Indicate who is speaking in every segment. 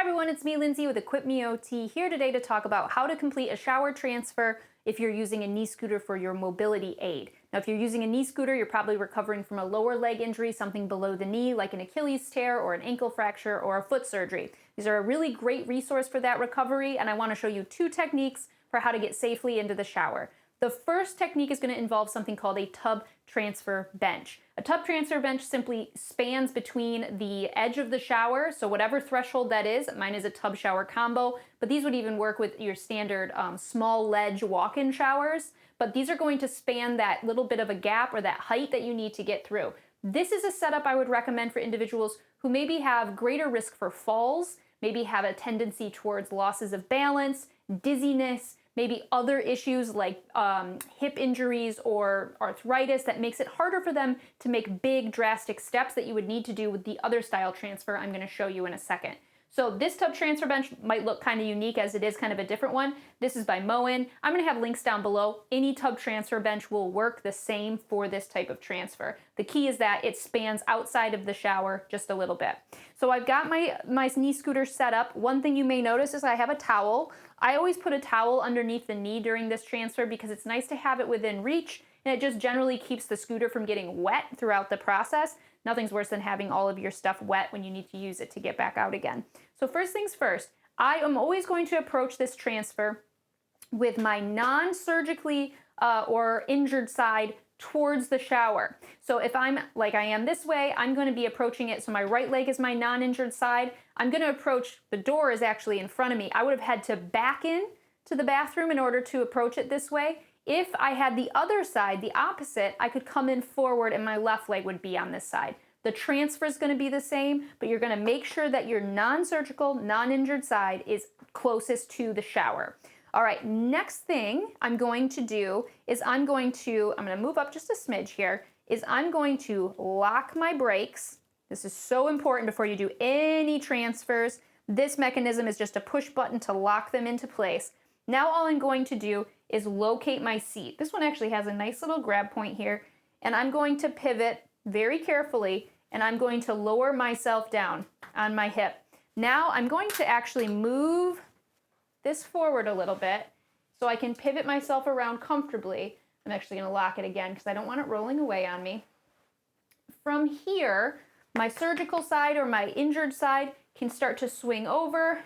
Speaker 1: everyone, it's me, Lindsay, with EquipMeOT, here today to talk about how to complete a shower transfer if you're using a knee scooter for your mobility aid. Now, if you're using a knee scooter, you're probably recovering from a lower leg injury, something below the knee, like an Achilles tear or an ankle fracture or a foot surgery. These are a really great resource for that recovery, and I want to show you two techniques for how to get safely into the shower. The first technique is going to involve something called a tub transfer bench. A tub transfer bench simply spans between the edge of the shower, so whatever threshold that is. Mine is a tub shower combo, but these would even work with your standard small ledge walk-in showers. But these are going to span that little bit of a gap or that height that you need to get through. This is a setup I would recommend for individuals who maybe have greater risk for falls, maybe have a tendency towards losses of balance, dizziness, maybe other issues like hip injuries or arthritis that makes it harder for them to make big drastic steps that you would need to do with the other style transfer I'm going to show you in a second. So this tub transfer bench might look kind of unique as it is kind of a different one. This is by Moen. I'm going to have links down below. Any tub transfer bench will work the same for this type of transfer. The key is that it spans outside of the shower just a little bit. So I've got my knee scooter set up. One thing you may notice is I have a towel. I always put a towel underneath the knee during this transfer because it's nice to have it within reach, and it just generally keeps the scooter from getting wet throughout the process. Nothing's worse than having all of your stuff wet when you need to use it to get back out again. So first things first, I am always going to approach this transfer with my non-surgically or injured side towards the shower. So if I'm like I am this way, I'm going to be approaching it. So my right leg is my non-injured side. I'm going to approach, the door is actually in front of me. I would have had to back in to the bathroom in order to approach it this way. If I had the other side, the opposite, I could come in forward and my left leg would be on this side. The transfer is going to be the same, but you're going to make sure that your non-surgical, non-injured side is closest to the shower. All right, next thing I'm going to do is I'm going to move up just a smidge here, is I'm going to lock my brakes. This is so important before you do any transfers. This mechanism is just a push button to lock them into place. Now all I'm going to do is locate my seat. This one actually has a nice little grab point here, and I'm going to pivot very carefully, and I'm going to lower myself down on my hip. Now I'm going to actually move this forward a little bit so I can pivot myself around comfortably. I'm actually going to lock it again because I don't want it rolling away on me. From here, my surgical side or my injured side can start to swing over,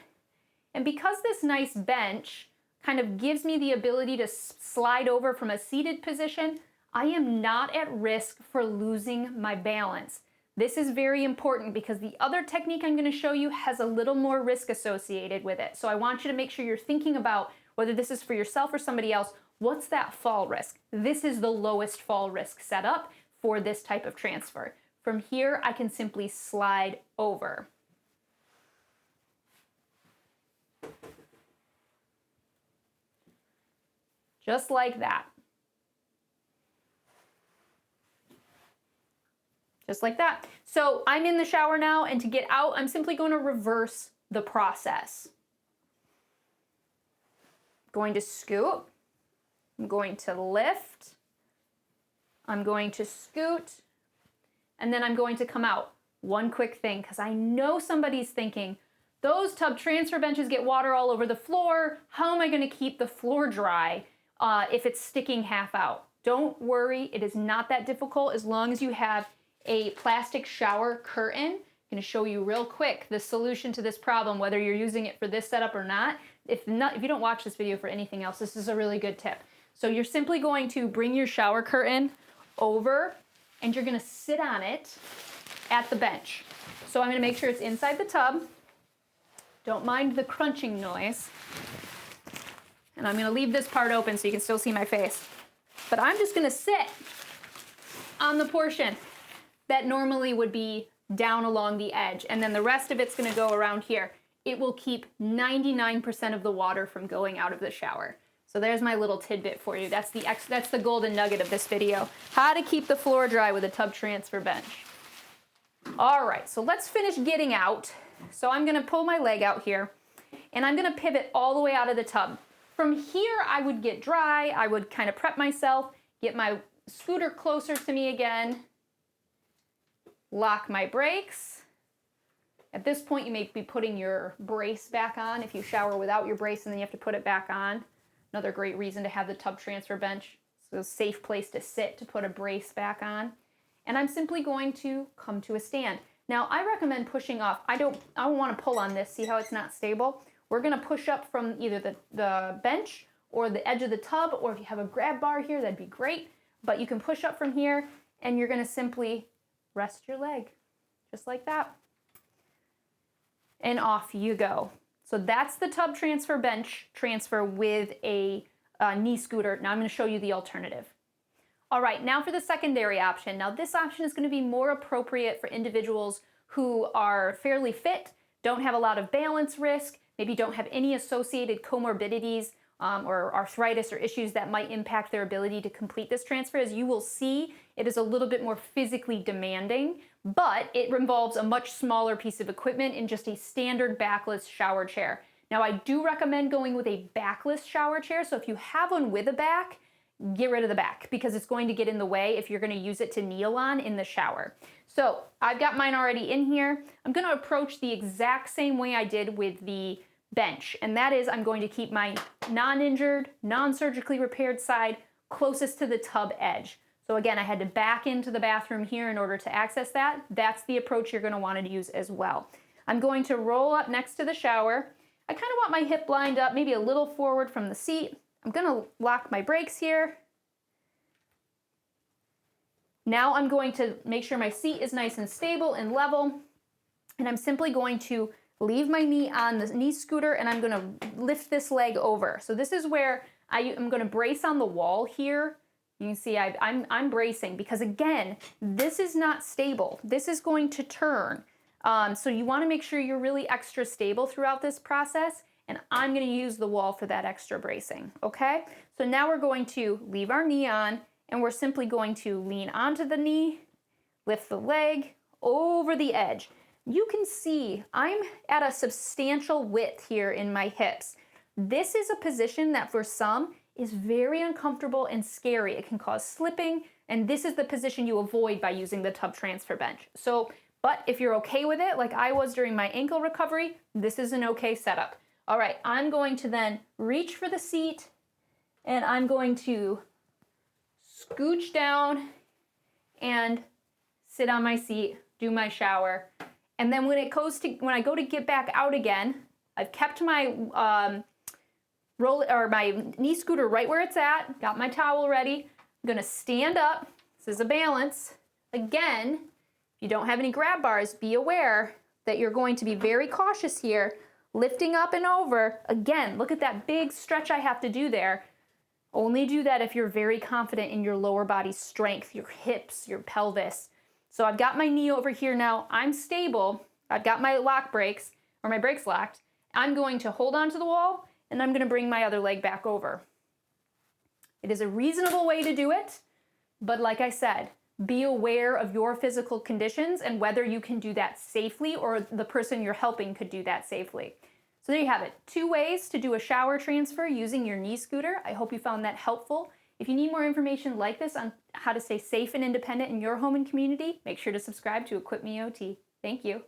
Speaker 1: and because this nice bench kind of gives me the ability to slide over from a seated position, I am not at risk for losing my balance. This is very important because the other technique I'm going to show you has a little more risk associated with it. So I want you to make sure you're thinking about whether this is for yourself or somebody else. What's that fall risk? This is the lowest fall risk setup for this type of transfer. From here, I can simply slide over. Just like that. Just like that. So I'm in the shower now, and to get out, I'm simply going to reverse the process. I'm going to scoot. I'm going to lift. I'm going to scoot. And then I'm going to come out. One quick thing, because I know somebody's thinking, those tub transfer benches get water all over the floor. How am I going to keep the floor dry if it's sticking half out? Don't worry, it is not that difficult as long as you have a plastic shower curtain. I'm going to show you real quick the solution to this problem, whether you're using it for this setup or not. If you don't watch this video for anything else, this is a really good tip. So you're simply going to bring your shower curtain over, and you're going to sit on it at the bench. So I'm going to make sure it's inside the tub. Don't mind the crunching noise. And I'm going to leave this part open so you can still see my face. But I'm just going to sit on the portion that normally would be down along the edge, and then the rest of it's going to go around here. It will keep 99% of the water from going out of the shower. So there's my little tidbit for you. That's the golden nugget of this video. How to keep the floor dry with a tub transfer bench. All right, so let's finish getting out. So I'm going to pull my leg out here, and I'm going to pivot all the way out of the tub. From here, I would get dry. I would kind of prep myself, get my scooter closer to me again, lock my brakes, At this point, you may be putting your brace back on. If you shower without your brace and then you have to put it back on, another great reason to have the tub transfer bench. So a safe place to sit to put a brace back on. And I'm simply going to come to a stand. Now, I recommend pushing off. I don't want to pull on this. See how it's not stable? We're going to push up from either the bench or the edge of the tub, or if you have a grab bar here, that'd be great. But you can push up from here, and you're going to simply rest your leg, just like that. And off you go. So that's the tub transfer bench transfer with a knee scooter. Now I'm going to show you the alternative. All right, now for the secondary option. Now this option is going to be more appropriate for individuals who are fairly fit, don't have a lot of balance risk, maybe don't have any associated comorbidities or arthritis or issues that might impact their ability to complete this transfer. As you will see, it is a little bit more physically demanding, but it involves a much smaller piece of equipment in just a standard backless shower chair. Now I do recommend going with a backless shower chair, so if you have one with a back, get rid of the back because it's going to get in the way if you're going to use it to kneel on in the shower. So I've got mine already in here. I'm going to approach the exact same way I did with the bench, and that is I'm going to keep my non-injured, non-surgically repaired side closest to the tub edge. So again, I had to back into the bathroom here in order to access that. That's the approach you're going to want to use as well. I'm going to roll up next to the shower. I kind of want my hip lined up, maybe a little forward from the seat. I'm going to lock my brakes here. Now I'm going to make sure my seat is nice and stable and level, and I'm simply going to leave my knee on the knee scooter, and I'm going to lift this leg over. So this is where I'm going to brace on the wall here. You can see I'm bracing because, again, this is not stable. This is going to turn. So you want to make sure you're really extra stable throughout this process, and I'm going to use the wall for that extra bracing, okay? So now we're going to leave our knee on, and we're simply going to lean onto the knee, lift the leg over the edge. You can see I'm at a substantial width here in my hips. This is a position that for some is very uncomfortable and scary. It can cause slipping, and this is the position you avoid by using the tub transfer bench. But if you're okay with it, like I was during my ankle recovery, this is an okay setup. All right, I'm going to then reach for the seat, and I'm going to scooch down and sit on my seat, do my shower. And then when I go to get back out again, I've kept my my knee scooter right where it's at, got my towel ready. I'm gonna stand up. This is a balance. Again, if you don't have any grab bars, be aware that you're going to be very cautious here, lifting up and over. Again, look at that big stretch I have to do there. Only do that if you're very confident in your lower body strength, your hips, your pelvis. So I've got my knee over here now. I'm stable. I've got my brakes locked. I'm going to hold onto the wall, and I'm going to bring my other leg back over. It is a reasonable way to do it, but like I said, be aware of your physical conditions and whether you can do that safely or the person you're helping could do that safely. So there you have it. 2 ways to do a shower transfer using your knee scooter. I hope you found that helpful. If you need more information like this on how to stay safe and independent in your home and community, make sure to subscribe to EquipMeOT. Thank you.